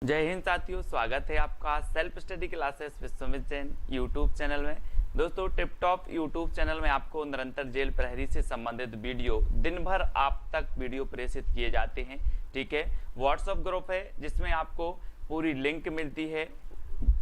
जय हिंद साथियों, स्वागत है आपका self study classes Vishwamit Jain YouTube channel में। दोस्तों, टिप टॉप यूट्यूब चैनल में आपको निरंतर जेल प्रहरी से संबंधित वीडियो दिन भर आप तक वीडियो प्रेषित किए जाते हैं। ठीक है, व्हाट्सएप ग्रुप है जिसमें आपको पूरी लिंक मिलती है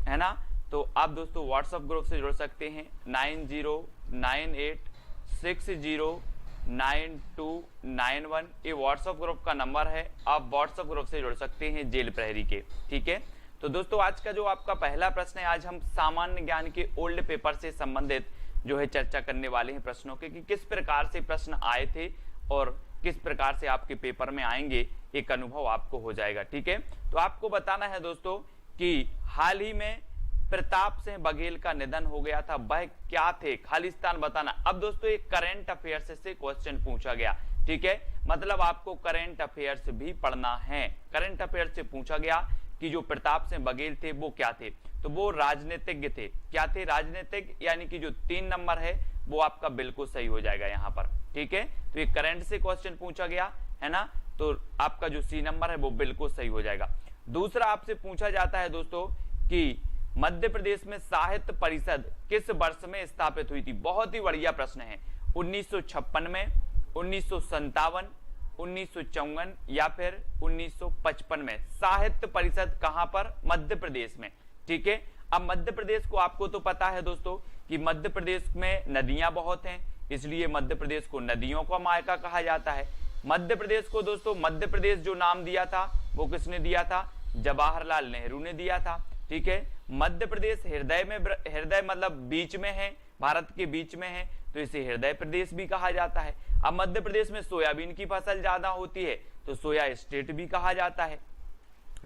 ना। तो आप दोस्तों व्हाट्सएप ग्रुप से जुड़ सकते हैं 9098609291। ये व्हाट्सएप ग्रुप का नंबर है, आप व्हाट्सएप ग्रुप से जुड़ सकते हैं जेल प्रहरी के। ठीक है, तो दोस्तों आज का जो आपका पहला प्रश्न है, आज हम सामान्य ज्ञान के ओल्ड पेपर से संबंधित जो है चर्चा करने वाले हैं प्रश्नों के, कि किस प्रकार से प्रश्न आए थे और किस प्रकार से आपके पेपर में आएंगे, एक अनुभव आपको हो जाएगा। ठीक है, तो आपको बताना है दोस्तों कि हाल ही में प्रताप सिंह बघेल का निधन हो गया था, वह क्या थे, खालिस्तान बताना। अब दोस्तों एक करंट अफेयर्स से क्वेश्चन पूछा गया। ठीक है, मतलब आपको करंट अफेयर्स भी पढ़ना है। करंट अफेयर्स से पूछा गया कि जो प्रताप सिंह बघेल थे वो क्या थे, तो वो राजनीतिज्ञ थे। क्या थे? राजनीतिक, यानी कि जो 3 नंबर है वो आपका बिल्कुल सही हो जाएगा यहाँ पर। ठीक है, तो ये करंट से क्वेश्चन पूछा गया है ना, तो आपका जो सी नंबर है वो बिल्कुल सही हो जाएगा। दूसरा आपसे पूछा जाता है दोस्तों कि मध्य प्रदेश में साहित्य परिषद किस वर्ष में स्थापित हुई थी। बहुत ही बढ़िया प्रश्न है। 1956 में, 1957, 1954 या फिर 1955 में साहित्य परिषद कहां पर? मध्य प्रदेश में। ठीक है, अब मध्य प्रदेश को आपको तो पता है दोस्तों कि मध्य प्रदेश में नदियां बहुत हैं, इसलिए मध्य प्रदेश को नदियों का मायका कहा जाता है। मध्य प्रदेश को दोस्तों मध्य प्रदेश जो नाम दिया था वो किसने दिया था? जवाहरलाल नेहरू ने दिया था। ठीक है, मध्य प्रदेश हृदय मतलब बीच में है, भारत के बीच में है, तो इसे हृदय प्रदेश भी कहा जाता है। अब मध्य प्रदेश में सोयाबीन की फसल ज्यादा होती है तो सोया स्टेट भी कहा जाता है।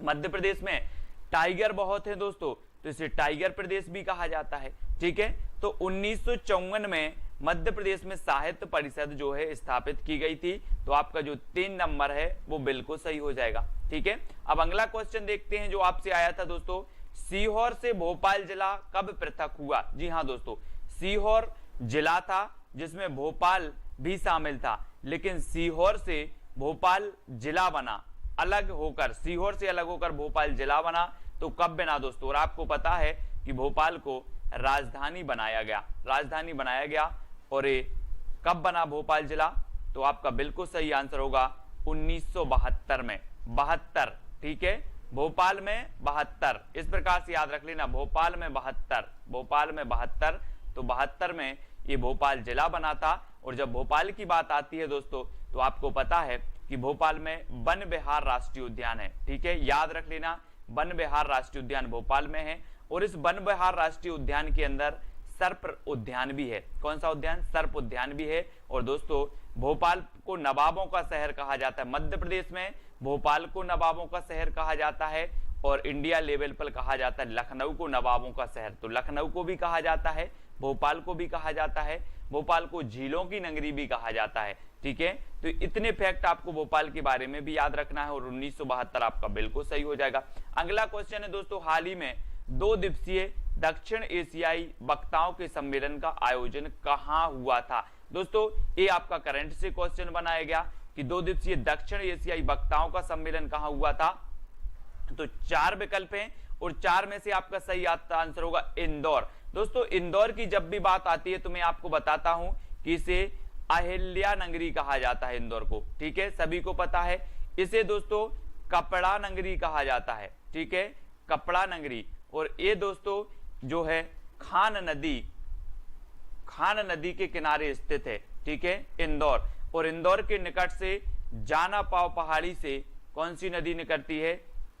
मध्य प्रदेश में टाइगर बहुत है दोस्तों, तो इसे टाइगर प्रदेश भी कहा जाता है। ठीक है, तो 1954 में मध्य प्रदेश में साहित्य परिषद जो है स्थापित की गई थी, तो आपका जो 3 नंबर है वो बिल्कुल सही हो जाएगा। ठीक है, अब अगला क्वेश्चन देखते हैं जो आपसे आया था दोस्तों, सीहोर से भोपाल जिला कब पृथक हुआ? जी हाँ दोस्तों, सीहोर जिला था जिसमें भोपाल भी शामिल था, लेकिन सीहोर से भोपाल जिला बना, अलग होकर, सीहोर से अलग होकर भोपाल जिला बना। तो कब बना दोस्तों? और आपको पता है कि भोपाल को राजधानी बनाया गया, राजधानी बनाया गया। और ये कब बना भोपाल जिला? तो आपका बिल्कुल सही आंसर होगा 1972 में, 72। ठीक है, भोपाल में 72, इस प्रकार से याद रख लेना, भोपाल में 72, भोपाल में 72, तो 72 में ये भोपाल जिला बना था। और जब भोपाल की बात आती है दोस्तों, तो आपको पता है कि भोपाल में वन विहार राष्ट्रीय उद्यान है। ठीक है, याद रख लेना, वन विहार राष्ट्रीय उद्यान भोपाल में है। और इस वन विहार राष्ट्रीय उद्यान के अंदर सर्प उद्यान भी है। कौन सा उद्यान? सर्प उद्यान भी है। और दोस्तों भोपाल को नवाबों का शहर कहा जाता है। मध्य प्रदेश में भोपाल को नवाबों का शहर कहा जाता है, और इंडिया लेवल पर कहा जाता है लखनऊ को नवाबों का शहर। तो लखनऊ को भी कहा जाता है, भोपाल को भी कहा जाता है, भोपाल को झीलों की नगरी भी कहा जाता है। ठीक है, तो इतने फैक्ट आपको भोपाल के बारे में भी याद रखना है, और 1972 आपका बिल्कुल सही हो जाएगा। अगला क्वेश्चन है दोस्तों, हाल ही में 2 दिवसीय दक्षिण एशियाई वक्ताओं के सम्मेलन का आयोजन कहां हुआ था? दोस्तों ये आपका करंट से क्वेश्चन बनाया गया कि 2 दिवसीय दक्षिण एशियाई वक्ताओं का सम्मेलन कहां हुआ था। तो 4 विकल्प हैं, और 4 में से आपका सही आंसर होगा इंदौर। दोस्तों इंदौर की जब भी बात आती है तो मैं आपको बताता हूं कि इसे अहिल्या नगरी कहा जाता है इंदौर को। ठीक है, सभी को पता है। इसे दोस्तों कपड़ा नगरी कहा जाता है। ठीक है, कपड़ा नगरी। और ये दोस्तों जो है खान नदी के किनारे स्थित है। ठीक है, इंदौर। और इंदौर के निकट से जाना पाव पहाड़ी से कौन सी नदी निकलती है?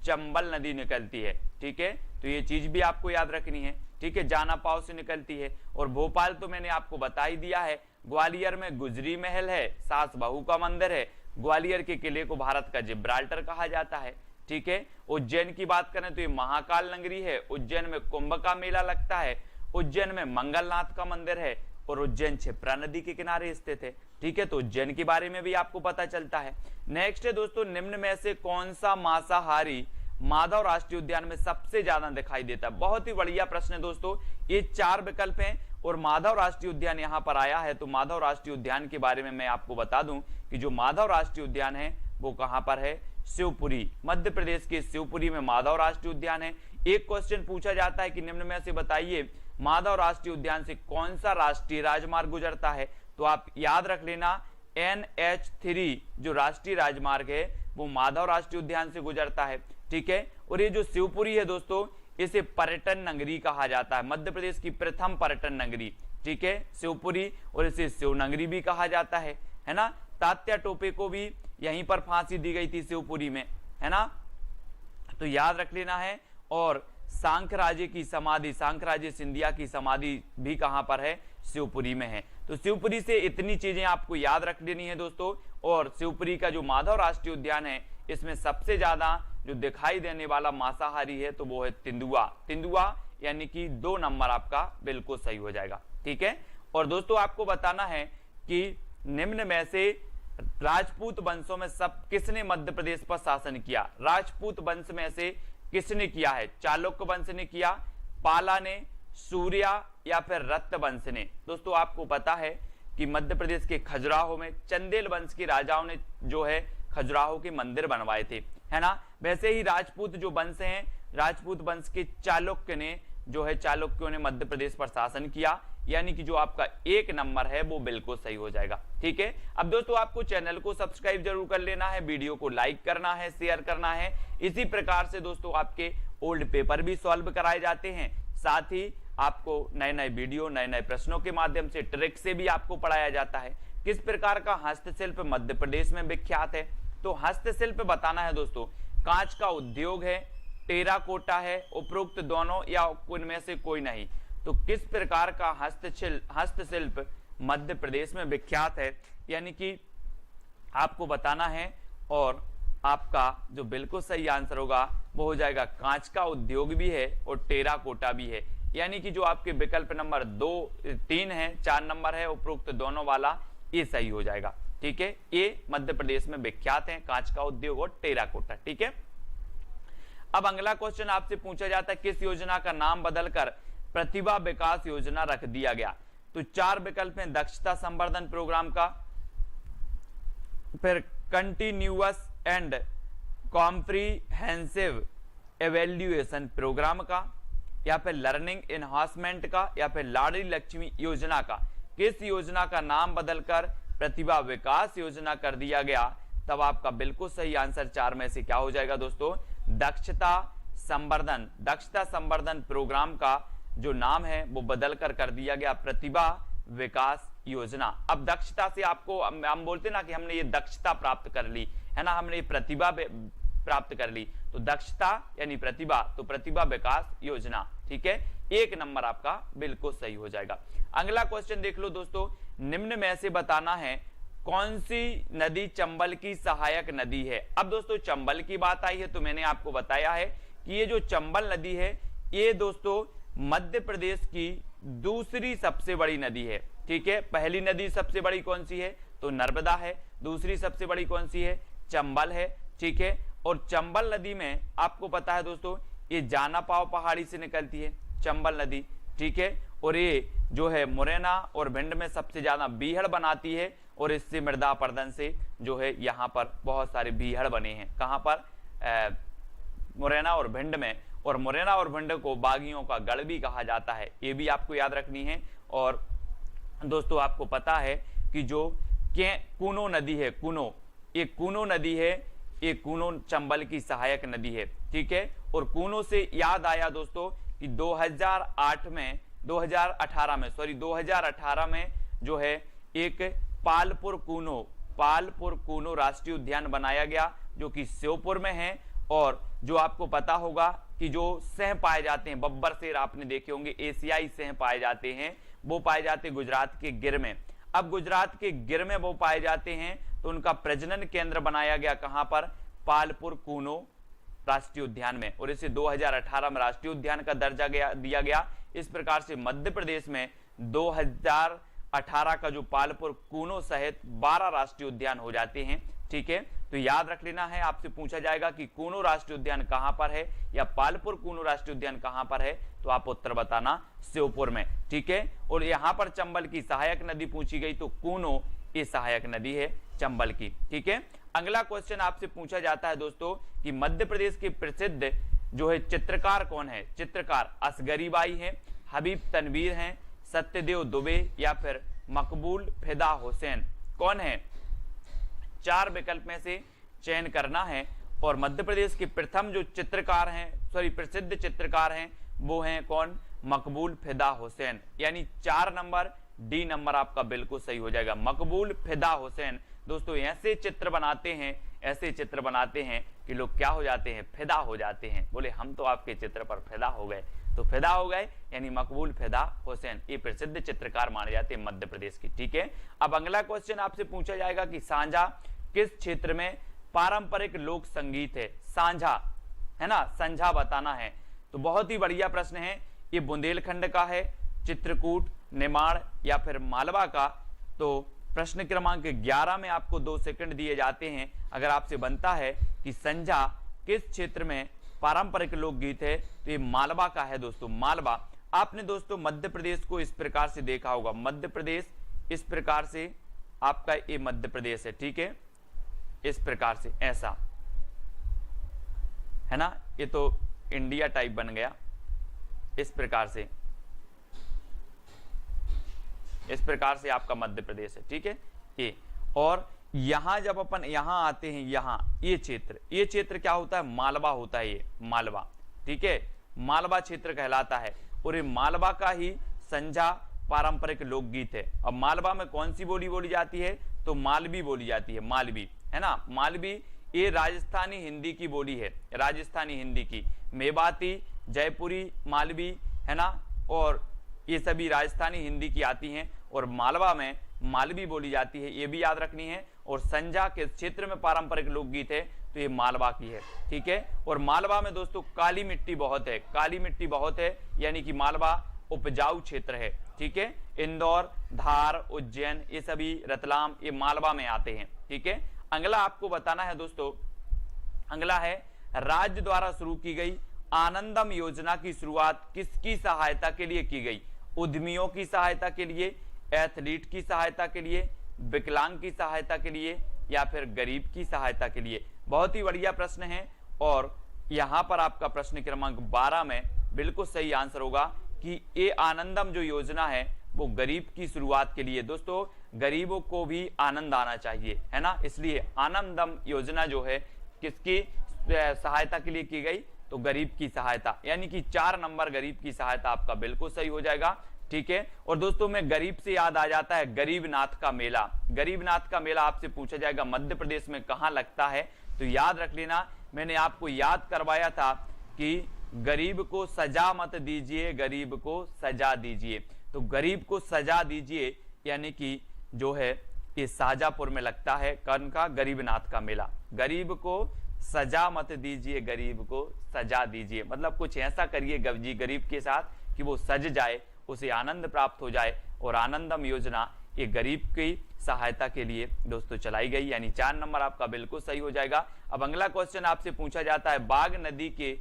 चंबल नदी निकलती है। ठीक है, तो ये चीज भी आपको याद रखनी है। ठीक है, जाना पाव से निकलती है। और भोपाल तो मैंने आपको बता ही दिया है। ग्वालियर में गुजरी महल है, सास बहू का मंदिर है। ग्वालियर के किले को भारत का जिब्राल्टर कहा जाता है। ठीक है, उज्जैन की बात करें तो ये महाकाल नगरी है। उज्जैन में कुंभ का मेला लगता है। उज्जैन में मंगलनाथ का मंदिर है, और उज्जैन क्षिप्रा नदी के किनारे स्थित है। ठीक है, तो उज्जैन के बारे में भी आपको पता चलता है। नेक्स्ट है दोस्तों, निम्न में से कौन सा मांसाहारी माधव राष्ट्रीय उद्यान में सबसे ज्यादा दिखाई देता है? बहुत ही बढ़िया प्रश्न है दोस्तों। ये 4 विकल्प हैं, और माधव राष्ट्रीय उद्यान यहाँ पर आया है। तो माधव राष्ट्रीय उद्यान के बारे में मैं आपको बता दूं कि जो माधव राष्ट्रीय उद्यान है वो कहां पर है? शिवपुरी, मध्य प्रदेश के शिवपुरी में माधव राष्ट्रीय उद्यान है। एक क्वेश्चन पूछा जाता है कि निम्न में से बताइए माधव राष्ट्रीय उद्यान से कौन सा राष्ट्रीय राजमार्ग गुजरता है, तो आप याद रख लेना NH3 जो राष्ट्रीय राजमार्ग है वो माधव राष्ट्रीय उद्यान से गुजरता है, ठीक है। और ये जो शिवपुरी है दोस्तों, इसे पर्यटन नगरी कहा जाता है, मध्य प्रदेश की प्रथम पर्यटन नगरी, ठीक है, शिवपुरी, और इसे शिव नगरी भी कहा जाता है ना। तात्या टोपे को भी यहीं पर फांसी दी गई थी शिवपुरी में, है ना, तो याद रख लेना है। और सांखराजे की समाधि, सांखराजे सिंधिया की समाधि भी कहां पर है, शिवपुरी में है। तो शिवपुरी से इतनी चीजें आपको याद रख लेनी है दोस्तों। और शिवपुरी का जो माधव राष्ट्रीय उद्यान है, इसमें सबसे ज्यादा जो दिखाई देने वाला मांसाहारी है तो वो है तेंदुआ, तेंदुआ यानी कि 2 नंबर आपका बिल्कुल सही हो जाएगा, ठीक है। और दोस्तों आपको बताना है कि निम्न में से राजपूत वंशों में सब किसने मध्य प्रदेश पर शासन किया, राजपूत वंश में से किसने किया है, चालुक्य वंश ने किया, पाला ने, सूर्या या फिर रक्त वंश ने। दोस्तों आपको पता है कि मध्य प्रदेश के खजुराहो में चंदेल वंश के राजाओं ने जो है खजुराहो के मंदिर बनवाए थे, है ना। वैसे ही राजपूत जो वंश हैं, राजपूत वंश के चालुक्य ने जो है, चालुक्यों ने मध्य प्रदेश पर शासन किया, यानी कि जो आपका 1 नंबर है वो बिल्कुल सही हो जाएगा, ठीक है। अब दोस्तों आपको चैनल को सब्सक्राइब जरूर कर लेना है, वीडियो को लाइक करना है, शेयर करना है। इसी प्रकार से दोस्तों आपके ओल्ड पेपर भी सॉल्व कराए जाते हैं, साथ ही आपको नए नए वीडियो, नए नए प्रश्नों के माध्यम से, ट्रिक से भी आपको पढ़ाया जाता है। किस प्रकार का हस्तशिल्प मध्य प्रदेश में विख्यात है, तो हस्तशिल्प बताना है दोस्तों, कांच का उद्योग है, टेराकोटा है, उपरोक्त दोनों या उनमें से कोई नहीं। तो किस प्रकार का हस्तशिल्प मध्य प्रदेश में विख्यात है, यानी कि आपको बताना है। और आपका जो बिल्कुल सही आंसर होगा वो हो जाएगा कांच का उद्योग भी है और टेराकोटा भी है, यानी कि जो आपके विकल्प नंबर 2, 3 है, 4 नंबर है, उपरोक्त दोनों वाला, ये सही हो जाएगा, ठीक है। ये मध्य प्रदेश में विख्यात है, कांच का उद्योग और टेराकोटा, ठीक है। अब अगला क्वेश्चन आपसे पूछा जाता है किस योजना का नाम बदलकर प्रतिभा विकास योजना रख दिया गया, तो 4 विकल्प हैं, दक्षता संवर्धन प्रोग्राम का, फिर continuous and comprehensive evaluation program का, या फिर लर्निंग एनहांसमेंट का, या फिर लाडली लक्ष्मी योजना का। किस योजना का नाम बदलकर प्रतिभा विकास योजना कर दिया गया, तब आपका बिल्कुल सही आंसर 4 में से क्या हो जाएगा दोस्तों, दक्षता संवर्धन प्रोग्राम का जो नाम है वो बदलकर कर दिया गया प्रतिभा विकास योजना। अब दक्षता से आपको हम बोलते ना कि हमने ये दक्षता प्राप्त कर ली, है ना, हमने प्रतिभा प्राप्त कर ली, तो दक्षता यानी प्रतिभा, तो प्रतिभा विकास योजना, ठीक है। 1 नंबर आपका बिल्कुल सही हो जाएगा। अगला क्वेश्चन देख लो दोस्तों, निम्न में से बताना है कौन सी नदी चंबल की सहायक नदी है। अब दोस्तों चंबल की बात आई है तो मैंने आपको बताया है कि ये जो चंबल नदी है ये दोस्तों मध्य प्रदेश की दूसरी सबसे बड़ी नदी है, ठीक है। पहली नदी सबसे बड़ी कौन सी है, तो नर्मदा है, दूसरी सबसे बड़ी कौन सी है, चंबल है, ठीक है। और चंबल नदी में आपको पता है दोस्तों ये जानापाव पहाड़ी से निकलती है चंबल नदी, ठीक है। और ये जो है मुरैना और भिंड में सबसे ज्यादा बीहड़ बनाती है, और इससे मृदा अपरदन से जो है यहाँ पर बहुत सारे बीहड़ बने हैं, कहाँ पर, मुरैना और भिंड में। और मुरैना और भिंड को बागियों का गढ़ भी कहा जाता है, ये भी आपको याद रखनी है। और दोस्तों आपको पता है कि जो कूनो नदी है, ये कूनो नदी है, ये कूनो चंबल की सहायक नदी है, ठीक है। और कूनो से याद आया दोस्तों कि 2018 में जो है एक पालपुर कूनो राष्ट्रीय उद्यान बनाया गया जो कि श्योपुर में है। और जो आपको पता होगा कि जो सिंह पाए जाते हैं, बब्बर शेर आपने देखे होंगे, एशियाई सिंह पाए जाते हैं, वो पाए जाते हैं गुजरात के गिर में। अब गुजरात के गिर में वो पाए जाते हैं तो उनका प्रजनन केंद्र बनाया गया कहां पर, पालपुर कूनो राष्ट्रीय उद्यान में, और इसे 2018 में राष्ट्रीय उद्यान का दर्जा दिया गया। इस प्रकार से मध्य प्रदेश में 2018 का जो पालपुर कूनो सहित 12 राष्ट्रीय उद्यान हो जाते हैं, ठीक है। तो याद रख लेना है, आपसे पूछा जाएगा कि कूनो राष्ट्रीय उद्यान कहां पर है या पालपुर कूनो राष्ट्रीय उद्यान कहां पर है, तो आप उत्तर बताना श्योपुर में, ठीक है। और यहां पर चंबल की सहायक नदी पूछी गई तो कूनो ये सहायक नदी है चंबल की, ठीक है। अगला क्वेश्चन आपसे पूछा जाता है दोस्तों कि मध्य प्रदेश के प्रसिद्ध जो है चित्रकार कौन है। चित्रकार असगरी बाई है, हबीब तनवीर हैं, सत्यदेव दुबे या फिर मकबूल फिदा हुसैन, कौन है। 4 विकल्प में से चयन करना है। और मध्य प्रदेश के प्रथम जो चित्रकार हैं, प्रसिद्ध चित्रकार हैं, वो हैं कौन, मकबूल फिदा हुसैन, यानी 4 नंबर डी नंबर आपका बिल्कुल सही हो जाएगा, मकबूल फिदा हुसैन। दोस्तों ऐसे चित्र बनाते हैं, ऐसे चित्र बनाते हैं कि लोग क्या हो जाते हैं, फिदा हो जाते हैं, बोले हम तो आपके चित्र पर फिदा हो गए। तो फिदा हो गए यानी मकबूल फिदा हुसैन, ये प्रसिद्ध चित्रकार माने जाते हैं मध्य प्रदेश की। ठीक है, अब अगला क्वेश्चन आपसे पूछा जाएगा कि सांझा किस क्षेत्र में पारंपरिक लोक संगीत है। सांझा है ना, संझा बताना है। तो बहुत ही बढ़िया प्रश्न है, ये बुंदेलखंड का है, चित्रकूट, निमाड़ या फिर मालवा का। तो प्रश्न क्रमांक 11 में आपको 2 सेकंड दिए जाते हैं। अगर आपसे बनता है कि संझा किस क्षेत्र में पारंपरिक लोकगीत है, तो ये मालवा का है दोस्तों, मालवा। आपने दोस्तों मध्य प्रदेश को इस प्रकार से देखा होगा, मध्य प्रदेश इस प्रकार से आपका ये मध्य प्रदेश है। ठीक है, इस प्रकार से ऐसा है ना, ये तो इंडिया टाइप बन गया, इस प्रकार से, इस प्रकार से आपका मध्य प्रदेश है। ठीक है, ये और यहां जब अपन यहां आते हैं, यहां ये क्षेत्र क्या होता है, मालवा होता है, ये मालवा। ठीक है, मालवा क्षेत्र कहलाता है और ये मालवा का ही संझा पारंपरिक लोकगीत है। अब मालवा में कौन सी बोली बोली जाती है, तो मालवी बोली जाती है, मालवी है ना, मालवी। ये राजस्थानी हिंदी की बोली है, राजस्थानी हिंदी की। मेवाती, जयपुरी, मालवी है ना, और ये सभी राजस्थानी हिंदी की आती हैं और मालवा में मालवी बोली जाती है, ये भी याद रखनी है। और संझा के क्षेत्र में पारंपरिक लोकगीत है तो ये मालवा की है। ठीक है, और मालवा में दोस्तों काली मिट्टी बहुत है, काली मिट्टी बहुत है, यानी कि मालवा उपजाऊ क्षेत्र है। ठीक है, इंदौर, धार, उज्जैन, ये सभी, रतलाम, ये मालवा में आते हैं। ठीक है, अगला आपको बताना है दोस्तों, अगला है राज्य द्वारा शुरू की गई आनंदम योजना की शुरुआत किसकी सहायता के लिए की गई। उद्यमियों की सहायता के लिए, एथलीट की सहायता के लिए, विकलांग की सहायता के लिए या फिर गरीब की सहायता के लिए। बहुत ही बढ़िया प्रश्न है और यहां पर आपका प्रश्न क्रमांक 12 में बिल्कुल सही आंसर होगा कि ये आनंदम जो योजना है वो गरीब की शुरुआत के लिए। दोस्तों गरीबों को भी आनंद आना चाहिए, है ना, इसलिए आनंदम योजना जो है किसकी सहायता के लिए की गई, तो गरीब की सहायता, यानी कि 4 नंबर गरीब की सहायता आपका बिल्कुल सही हो जाएगा। ठीक है, और दोस्तों में गरीब से याद आ जाता है गरीबनाथ का मेला। गरीबनाथ का मेला आपसे पूछा जाएगा मध्य प्रदेश में कहां लगता है, तो याद रख लेना, मैंने आपको याद करवाया था कि गरीब को सजा मत दीजिए, गरीब को सजा दीजिए। तो गरीब को सजा दीजिए यानी कि जो है ये शाहजहांपुर में लगता है, कौन का, गरीबनाथ का मेला। गरीब को सजा मत दीजिए, गरीब को सजा दीजिए, मतलब कुछ ऐसा करिए गरीब के साथ कि वो सज जाए, उसे आनंद प्राप्त हो जाए। और आनंदम योजना ये गरीब की सहायता के लिए दोस्तों चलाई गई, यानी 4 नंबर आपका बिल्कुल सही हो जाएगा। अब अगला क्वेश्चन आपसे पूछा जाता है, बाघ नदी के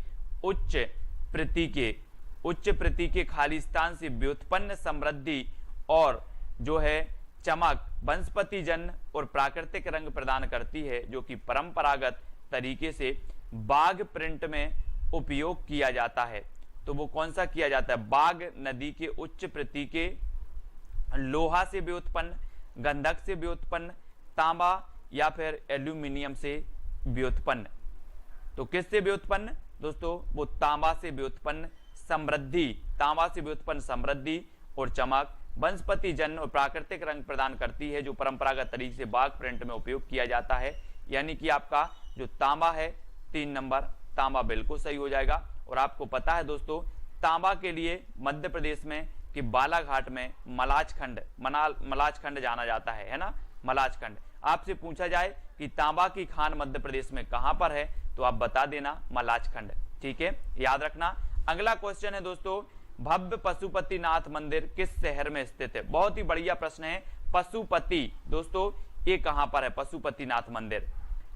उच्च प्रति के खालिस्तान से व्युत्पन्न समृद्धि और जो है चमक वनस्पति जन्य और प्राकृतिक रंग प्रदान करती है, जो कि परंपरागत तरीके से बाघ प्रिंट में उपयोग किया जाता है। तो वो कौन सा किया जाता है, बाघ नदी के उच्च प्रति के लोहा से व्युत्पन्न, गंधक से व्युत्पन्न, तांबा या फिर एल्यूमिनियम से व्युत्पन्न। तो किससे व्युत्पन्न दोस्तों, वो तांबा से व्युत्पन्न समृद्धि, तांबा से व्युत्पन्न समृद्धि और चमक वनस्पति जन्य और प्राकृतिक रंग प्रदान करती है, जो परंपरागत तरीके से बाघ प्रिंट में उपयोग किया जाता है। यानी कि आपका जो तांबा है 3 नंबर, तांबा बिल्कुल सही हो जाएगा। और आपको पता है दोस्तों तांबा के लिए मध्य प्रदेश में कि बालाघाट में मलाजखंड जाना जाता है ना, मलाजखंड। आपसे पूछा जाए कि तांबा की खान मध्य प्रदेश में कहां पर है, तो आप बता देना मलाजखंड। ठीक है, याद रखना। अगला क्वेश्चन है दोस्तों, भव्य पशुपतिनाथ मंदिर किस शहर में स्थित है। बहुत ही बढ़िया प्रश्न है। पशुपति दोस्तों ये कहां पर है, पशुपतिनाथ मंदिर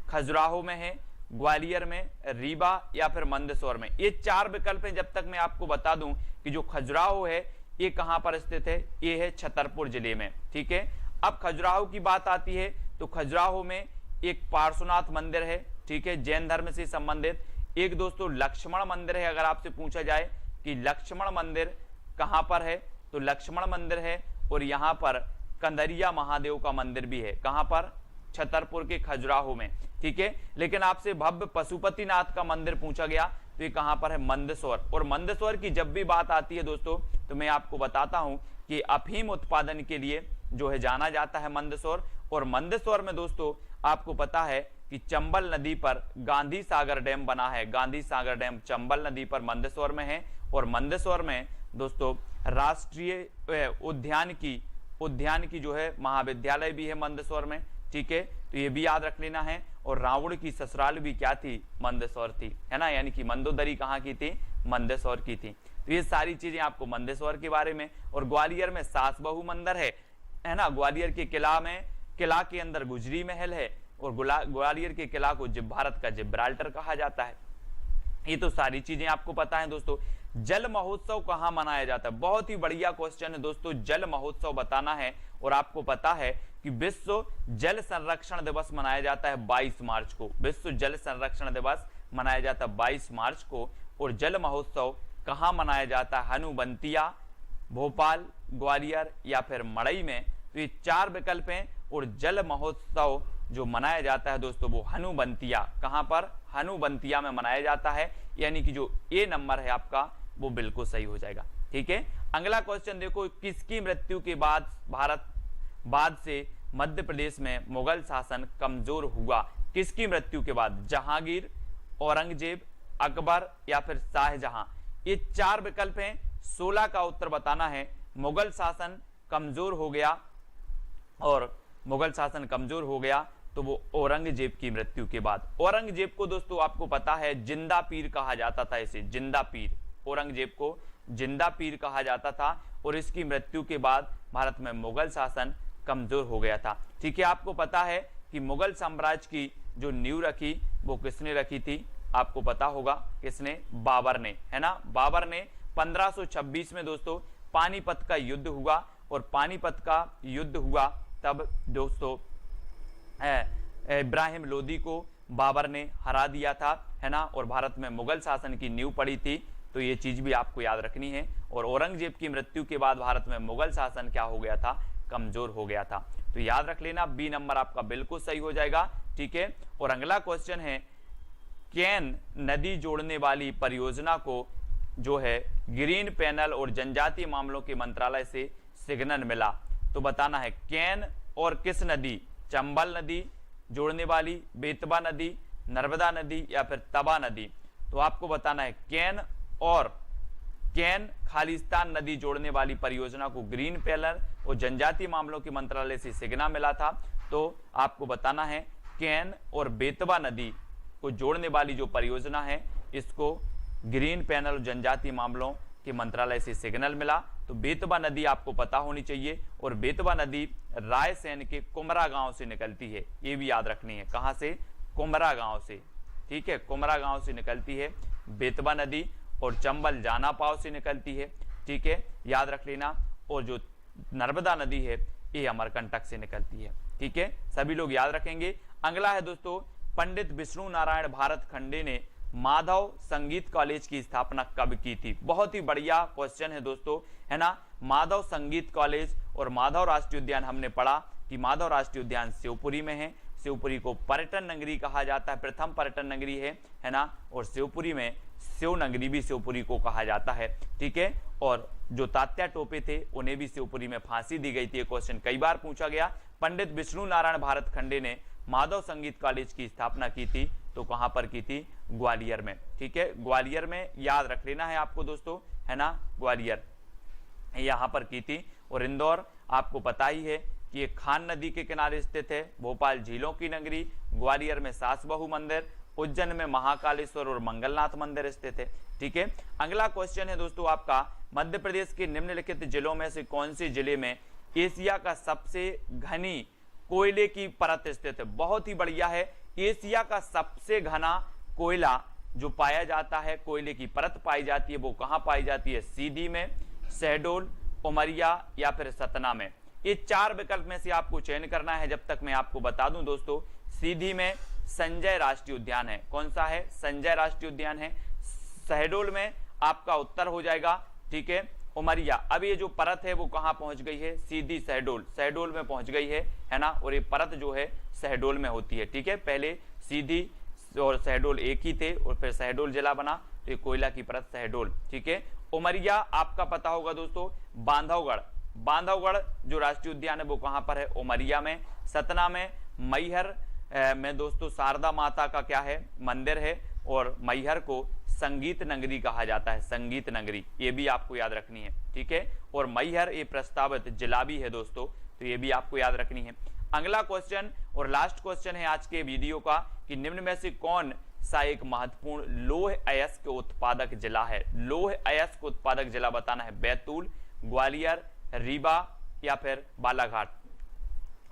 खजुराहो में है, ग्वालियर में, रीवा या फिर मंदसौर में। ये 4 विकल्प हैं। जब तक मैं आपको बता दूं कि जो खजुराहो है ये कहां पर स्थित है, ये है छतरपुर जिले में। ठीक है, अब खजुराहो की बात आती है तो खजुराहो में एक पार्श्वनाथ मंदिर है, ठीक है, जैन धर्म से संबंधित। एक दोस्तों लक्ष्मण मंदिर है। अगर आपसे पूछा जाए कि लक्ष्मण मंदिर कहां पर है, तो लक्ष्मण मंदिर है। और यहां पर कंदरिया महादेव का मंदिर भी है। कहां पर? छतरपुर के खजुराहो में, ठीक है। लेकिन आपसे भव्य पशुपतिनाथ का मंदिर पूछा गया तो ये कहां पर है? मंदसौर। और मंदसौर की जब भी बात आती है दोस्तों, तो मैं आपको बताता हूं कि अफीम उत्पादन के लिए जो है जाना जाता है मंदसौर। और मंदसौर में दोस्तों आपको पता है कि चंबल नदी पर गांधी सागर डैम बना है। गांधी सागर डैम चंबल नदी पर मंदसौर में है। और मंदसौर में दोस्तों राष्ट्रीय उद्यान की जो है महाविद्यालय भी है मंदसौर में, ठीक है। तो ये भी याद रख लेना है। और रावण की ससुराल भी क्या थी? मंदसौर थी, है ना। यानी कि मंदोदरी कहाँ की थी? मंदसौर की थी। तो ये सारी चीजें आपको मंदसौर के बारे में। और ग्वालियर में सास बहू मंदिर है ना। ग्वालियर के किला के अंदर गुजरी महल है। और ग्वालियर के किला को भारत का जिब्राल्टर कहा जाता है। ये तो सारी चीजें आपको पता है दोस्तों। जल महोत्सव कहां मनाया जाता है? बहुत ही बढ़िया क्वेश्चन है दोस्तों। जल महोत्सव बताना है। और आपको पता है कि विश्व जल संरक्षण दिवस मनाया जाता है 22 मार्च को। विश्व जल संरक्षण दिवस मनाया जाता है 22 मार्च को। और जल महोत्सव कहां मनाया जाता है? हनुबंतिया, भोपाल, ग्वालियर या फिर मड़ई में। तो ये 4 विकल्प हैं। और जल महोत्सव जो मनाया जाता है दोस्तों वो हनुबंतिया, कहां पर? हनुबंतिया में मनाया जाता है। यानी कि जो ए नंबर है आपका वो बिल्कुल सही हो जाएगा, ठीक है। अगला क्वेश्चन देखो, किसकी मृत्यु के बाद से मध्य प्रदेश में मुगल शासन कमजोर हुआ? किसकी मृत्यु के बाद? जहांगीर, औरंगजेब, अकबर या फिर शाहजहां। ये 4 विकल्प हैं। 16 का उत्तर बताना है। मुगल शासन कमजोर हो गया, और मुगल शासन कमजोर हो गया तो वो औरंगजेब की मृत्यु के बाद। औरंगजेब को दोस्तों आपको पता है जिंदा पीर कहा जाता था। इसे जिंदा पीर, औरंगजेब को जिंदा पीर कहा जाता था। और इसकी मृत्यु के बाद भारत में मुगल शासन कमजोर हो गया था, ठीक है। आपको पता है कि मुगल साम्राज्य की जो नींव रखी वो किसने रखी थी? आपको पता होगा किसने? बाबर ने, है ना। बाबर ने 1526 में दोस्तों पानीपत का युद्ध हुआ। और पानीपत का युद्ध हुआ तब दोस्तों इब्राहिम लोदी को बाबर ने हरा दिया था, है ना। और भारत में मुगल शासन की नींव पड़ी थी। तो ये चीज भी आपको याद रखनी है। और औरंगजेब की मृत्यु के बाद भारत में मुगल शासन क्या हो गया था? कमजोर हो गया था। तो याद रख लेना, बी नंबर आपका बिल्कुल सही हो जाएगा, ठीक है। और अगला क्वेश्चन है, केन नदी जोड़ने वाली परियोजना को जो है ग्रीन पैनल और जनजातीय मामलों के मंत्रालय से सिग्नल मिला। तो बताना है केन और किस नदी? चंबल नदी जोड़ने वाली, बेतवा नदी, नर्मदा नदी या फिर तबा नदी। तो आपको बताना है केन खालिस्तान नदी जोड़ने वाली परियोजना को ग्रीन पैनल और जनजातीय मामलों के मंत्रालय से सिग्नल मिला था। तो आपको बताना है केन और बेतवा नदी को जोड़ने वाली जो परियोजना है इसको ग्रीन पैनल और जनजातीय मामलों के मंत्रालय से सिग्नल मिला। तो बेतवा नदी आपको पता होनी चाहिए। और बेतवा नदी रायसेन के कुमरा गांव से निकलती है, ये भी याद रखनी है। कहां से? कुमरा गांव से, ठीक है। कुमरा गांव से निकलती है बेतवा नदी। और चंबल जानापाव से निकलती है, ठीक है, याद रख लेना। और जो नर्मदा नदी है ये अमरकंटक से निकलती है, ठीक है। सभी लोग याद रखेंगे। अगला है दोस्तों, पंडित विष्णु नारायण भारत खंडे ने माधव संगीत कॉलेज की स्थापना कब की थी? बहुत ही बढ़िया क्वेश्चन है दोस्तों, है ना। माधव संगीत कॉलेज और माधव राष्ट्रीय उद्यान हमने पढ़ा कि माधव राष्ट्रीय उद्यान शिवपुरी में है। शिवपुरी को पर्यटन नगरी कहा जाता है, प्रथम पर्यटन नगरी है ना। और शिवपुरी में शिव नगरी भी शिवपुरी को कहा जाता है, ठीक है। और जो तात्या टोपे थे उन्हें भी शिवपुरी में फांसी दी गई थी। ये क्वेश्चन कई बार पूछा गया। पंडित विष्णु नारायण भारत खंडे ने माधव संगीत कॉलेज की स्थापना की थी, तो कहां पर की थी? ग्वालियर में, ठीक है। ग्वालियर में याद रख लेना है आपको दोस्तों, है ना। ग्वालियर यहां पर की थी। और इंदौर आपको पता ही है कि ये खान नदी के किनारे स्थित है। भोपाल झीलों की नगरी, ग्वालियर में सास बहू मंदिर, उज्जैन में महाकालेश्वर और मंगलनाथ मंदिर स्थित है, ठीक है। अगला क्वेश्चन है दोस्तों आपका, मध्य प्रदेश के निम्नलिखित जिलों में से कौन से जिले में एशिया का सबसे घनी कोयले की परत स्थित है? बहुत ही बढ़िया है। एशिया का सबसे घना कोयला जो पाया जाता है, कोयले की परत पाई जाती है, वो कहां पाई जाती है? सीधी में, शहडोल, उमरिया या फिर सतना में। ये 4 विकल्प में से आपको चयन करना है। जब तक मैं आपको बता दूं दोस्तों, सीधी में संजय राष्ट्रीय उद्यान है। कौन सा है? संजय राष्ट्रीय उद्यान है। शहडोल में आपका उत्तर हो जाएगा, ठीक है, उमरिया। अब ये जो परत है वो कहाँ पहुंच गई है? सीधी शहडोल, शहडोल में पहुंच गई है ना। और ये परत जो है शहडोल में होती है, ठीक है। पहले सीधी और शहडोल एक ही थे और फिर शहडोल जिला बना, तो ये कोयला की परत शहडोल, ठीक है। उमरिया आपका पता होगा दोस्तों, बांधवगढ़, बांधवगढ़ जो राष्ट्रीय उद्यान है वो कहाँ पर है? उमरिया में। सतना में मैहर में दोस्तों शारदा माता का क्या है? मंदिर है। और मैहर को संगीत नगरी कहा जाता है, संगीत नगरी, ये भी आपको याद रखनी है, ठीक है। और मैहर ये प्रस्तावित जिला भी है दोस्तों, तो ये भी आपको याद रखनी है। अगला क्वेश्चन और लास्ट क्वेश्चन है आज के वीडियो का कि निम्न में से कौन सा एक महत्वपूर्ण लौह अयस्क उत्पादक जिला है? लौह अयस्क उत्पादक जिला बताना है। बैतूल, ग्वालियर, रीवा या फिर बालाघाट।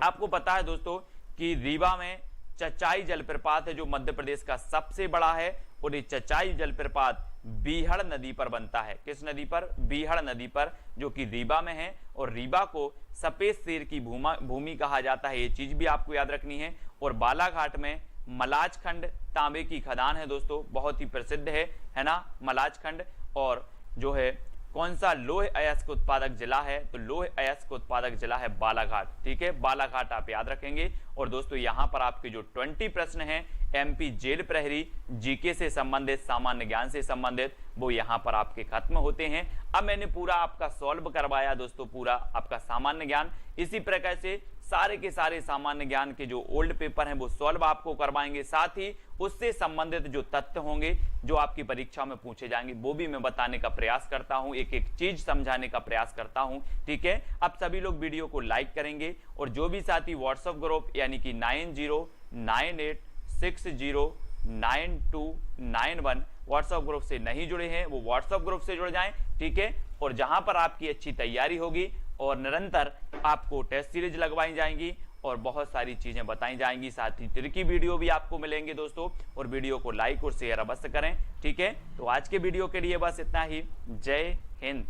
आपको पता है दोस्तों कि रीवा में चचाई जलप्रपात है जो मध्य प्रदेश का सबसे बड़ा है। और ये चचाई जलप्रपात बीहड़ नदी पर बनता है। किस नदी पर? बीहड़ नदी पर, जो कि रीवा में है। और रीवा को सफेद शेर की भूमि कहा जाता है, ये चीज भी आपको याद रखनी है। और बालाघाट में मलाजखंड तांबे की खदान है दोस्तों, बहुत ही प्रसिद्ध है ना मलाजखंड। और जो है कौन सा लौह अयस्क उत्पादक जिला है? तो लौह अयस्क उत्पादक जिला है बालाघाट, ठीक है। बालाघाट आप याद रखेंगे। और दोस्तों यहां पर आपके जो 20 प्रश्न हैं एमपी जेल प्रहरी जीके से संबंधित, सामान्य ज्ञान से संबंधित, वो यहां पर आपके खत्म होते हैं। अब मैंने पूरा आपका सॉल्व करवाया दोस्तों, पूरा आपका सामान्य ज्ञान। इसी प्रकार से सारे के सारे सामान्य ज्ञान के जो ओल्ड पेपर हैं वो सॉल्व आपको करवाएंगे। साथ ही उससे संबंधित जो तथ्य होंगे जो आपकी परीक्षा में पूछे जाएंगे वो भी मैं बताने का प्रयास करता हूं, एक एक चीज समझाने का प्रयास करता हूं, ठीक है। अब सभी लोग वीडियो को लाइक करेंगे और जो भी साथी व्हाट्सएप ग्रुप यानी कि 9098609291 व्हाट्सएप ग्रुप से नहीं जुड़े हैं वो व्हाट्सएप ग्रुप से जुड़ जाएं, ठीक है। और जहां पर आपकी अच्छी तैयारी होगी और निरंतर आपको टेस्ट सीरीज लगवाई जाएंगी और बहुत सारी चीजें बताई जाएंगी, साथ ही त्रिकी वीडियो भी आपको मिलेंगे दोस्तों। और वीडियो को लाइक और शेयर अवश्य करें, ठीक है। तो आज के वीडियो के लिए बस इतना ही। जय हिंद।